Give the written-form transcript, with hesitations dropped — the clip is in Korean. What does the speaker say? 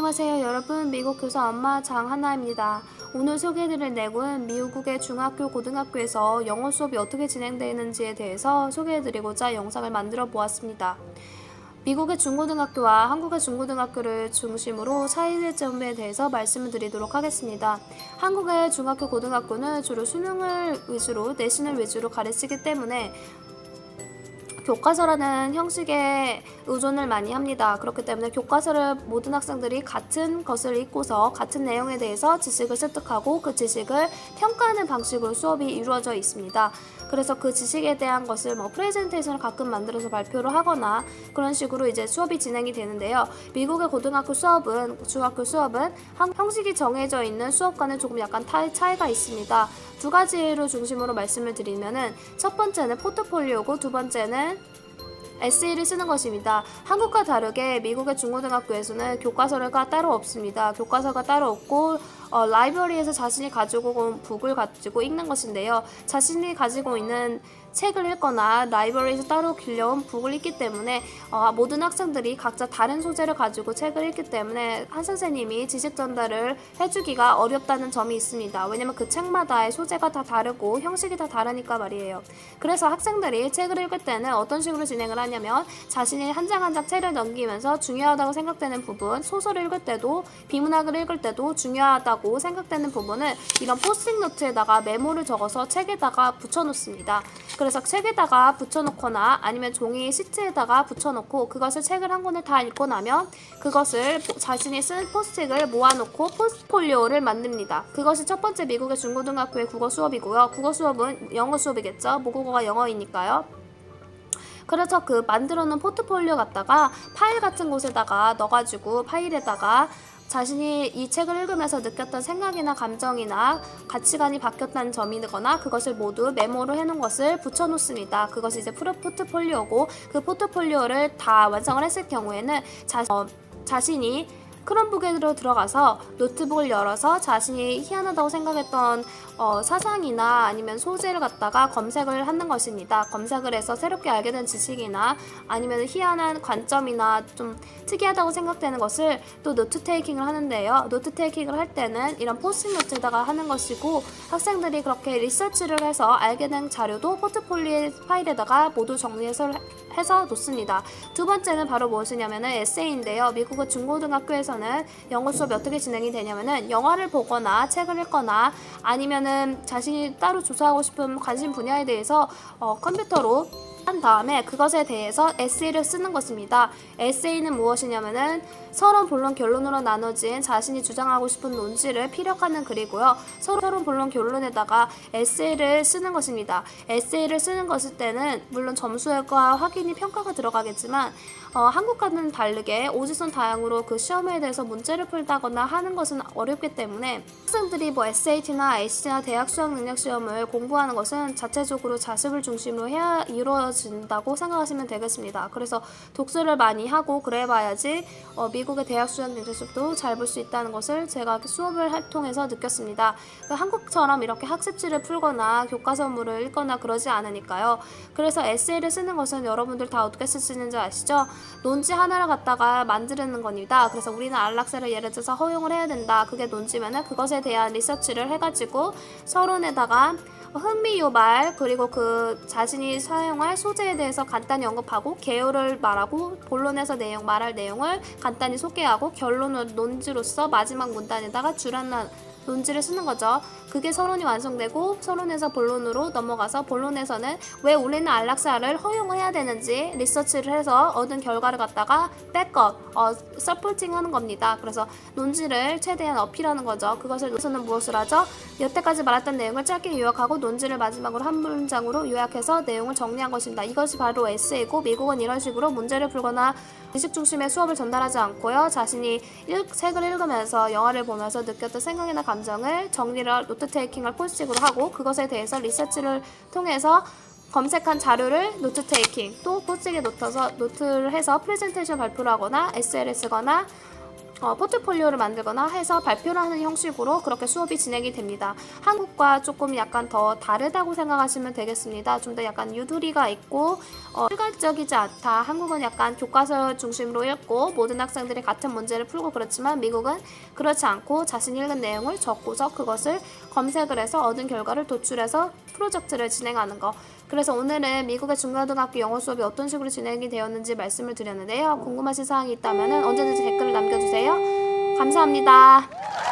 안녕하세요 여러분, 미국 교사 엄마 장하나입니다. 오늘 소개해드릴 내용은 미국의 중학교, 고등학교에서 영어 수업이 어떻게 진행되는지에 대해서 소개해드리고자 영상을 만들어 보았습니다. 미국의 중고등학교와 한국의 중고등학교를 중심으로 차이점에 대해서 말씀을 드리도록 하겠습니다. 한국의 중학교, 고등학교는 주로 수능을 위주로, 내신을 위주로 가르치기 때문에 교과서라는 형식에 의존을 많이 합니다. 그렇기 때문에 교과서를 모든 학생들이 같은 것을 읽고서 같은 내용에 대해서 지식을 습득하고 그 지식을 평가하는 방식으로 수업이 이루어져 있습니다. 그래서 그 지식에 대한 것을 프레젠테이션을 가끔 만들어서 발표를 하거나 그런 식으로 이제 수업이 진행이 되는데요. 미국의 고등학교 수업은, 중학교 수업은 형식이 정해져 있는 수업과는 조금 약간 차이가 있습니다. 두 가지를 중심으로 말씀을 드리면은 첫 번째는 포트폴리오고 두 번째는 에세이를 쓰는 것입니다. 한국과 다르게 미국의 중고등학교에서는 교과서가 따로 없습니다. 교과서가 따로 없고 라이브러리에서 자신이 가지고 온 북을 가지고 읽는 것인데요. 자신이 가지고 있는 책을 읽거나 라이브러리에서 따로 빌려온 북을 읽기 때문에 모든 학생들이 각자 다른 소재를 가지고 책을 읽기 때문에 한 선생님이 지식 전달을 해주기가 어렵다는 점이 있습니다. 왜냐면 그 책마다의 소재가 다 다르고 형식이 다 다르니까 말이에요. 그래서 학생들이 책을 읽을 때는 어떤 식으로 진행을 하냐면 자신이 한 장 한 장 책을 넘기면서 중요하다고 생각되는 부분, 소설을 읽을 때도 비문학을 읽을 때도 중요하다고 생각되는 부분을 이런 포스트잇 노트에다가 메모를 적어서 책에다가 붙여놓습니다. 그래서 책에다가 붙여놓거나 아니면 종이 시트에다가 붙여놓고 그것을 책을 한 권을 다 읽고 나면 그것을 자신이 쓴 포스트잇을 모아놓고 포트폴리오를 만듭니다. 그것이 첫 번째 미국의 중고등학교의 국어 수업이고요. 국어 수업은 영어 수업이겠죠. 모국어가 영어이니까요. 그래서 그 만들어놓은 포트폴리오 갖다가 파일 같은 곳에다가 넣어가지고 파일에다가 자신이 이 책을 읽으면서 느꼈던 생각이나 감정이나 가치관이 바뀌었다는 점이거나 그것을 모두 메모를 해놓은 것을 붙여놓습니다. 그것이 이제 포트폴리오고 그 포트폴리오를 다 완성을 했을 경우에는 자신이 크롬북으로 들어가서 노트북을 열어서 자신이 희한하다고 생각했던 사상이나 아니면 소재를 갖다가 검색을 하는 것입니다. 검색을 해서 새롭게 알게 된 지식이나 아니면 희한한 관점이나 좀 특이하다고 생각되는 것을 또 노트 테이킹을 하는데요. 노트 테이킹을 할 때는 이런 포스트잇 노트에다가 하는 것이고 학생들이 그렇게 리서치를 해서 알게 된 자료도 포트폴리오 파일에다가 모두 정리해서 놓습니다. 두 번째는 바로 무엇이냐면은 에세이인데요. 미국의 중고등학교에서는 영어 수업이 어떻게 진행이 되냐면은 영화를 보거나 책을 읽거나 아니면은 자신이 따로 조사하고 싶은 관심 분야에 대해서 컴퓨터로 한 다음에 그것에 대해서 에세이를 쓰는 것입니다. 에세이는 무엇이냐면은 서론, 본론, 결론으로 나눠진 자신이 주장하고 싶은 논지를 피력하는 글이고요. 서론, 본론, 결론에다가 에세이를 쓰는 것입니다. 에세이를 쓰는 것일 때는 물론 점수과 확인이 평가가 들어가겠지만 한국과는 다르게 오지선다양으로 그 시험에 대해서 문제를 풀다거나 하는 것은 어렵기 때문에 학생들이 SAT나 ACT나 대학 수학 능력 시험을 공부하는 것은 자체적으로 자습을 중심으로 해야 이루어진다고 생각하시면 되겠습니다. 그래서 독서를 많이 하고 그래봐야지 미국의 대학 수학 능력 시험도 잘 볼 수 있다는 것을 제가 수업을 통해서 느꼈습니다. 한국처럼 이렇게 학습지를 풀거나 교과서물을 읽거나 그러지 않으니까요. 그래서 에세이를 쓰는 것은 여러분들 다 어떻게 쓸 수 있는지 아시죠? 논지 하나를 갖다가 만드는 겁니다. 그래서 우리는 안락사를 예를 들어서 허용을 해야 된다. 그게 논지면은 그것에 대한 리서치를 해가지고 서론에다가 흥미유발 그리고 그 자신이 사용할 소재에 대해서 간단히 언급하고 개요를 말하고 본론에서 말할 내용을 간단히 소개하고 결론을 논지로서 마지막 문단에다가 줄여놓은 논지를 쓰는 거죠. 그게 서론이 완성되고 서론에서 본론으로 넘어가서 본론에서는 왜 우리는 안락사를 허용해야 되는지 리서치를 해서 얻은 결과를 갖다가 백업, 서포팅 하는 겁니다. 그래서 논지를 최대한 어필하는 거죠. 그것을 무엇을 하죠? 여태까지 말했던 내용을 짧게 요약하고 논지를 마지막으로 한 문장으로 요약해서 내용을 정리한 것입니다. 이것이 바로 에세이고 미국은 이런 식으로 문제를 풀거나 지식 중심의 수업을 전달하지 않고요. 자신이 책을 읽으면서 영화를 보면서 느꼈던 생각이나 감정을 정리를 노트 테이킹을 포스틱으로 하고 그것에 대해서 리서치를 통해서 검색한 자료를 노트 테이킹 또 포스틱에 노트를 해서 프레젠테이션 발표를 하거나 SL을 쓰거나 포트폴리오를 만들거나 해서 발표를 하는 형식으로 그렇게 수업이 진행이 됩니다. 한국과 조금 약간 더 다르다고 생각하시면 되겠습니다. 좀 더 약간 유두리가 있고 일괄적이지 않다. 한국은 약간 교과서 중심으로 읽고 모든 학생들이 같은 문제를 풀고 그렇지만 미국은 그렇지 않고 자신이 읽은 내용을 적고서 그것을 검색을 해서 얻은 결과를 도출해서 프로젝트를 진행하는 거. 그래서 오늘은 미국의 중고등학교 영어 수업이 어떤 식으로 진행이 되었는지 말씀을 드렸는데요. 궁금하신 사항이 있다면 언제든지 댓글을 남겨주세요. 감사합니다.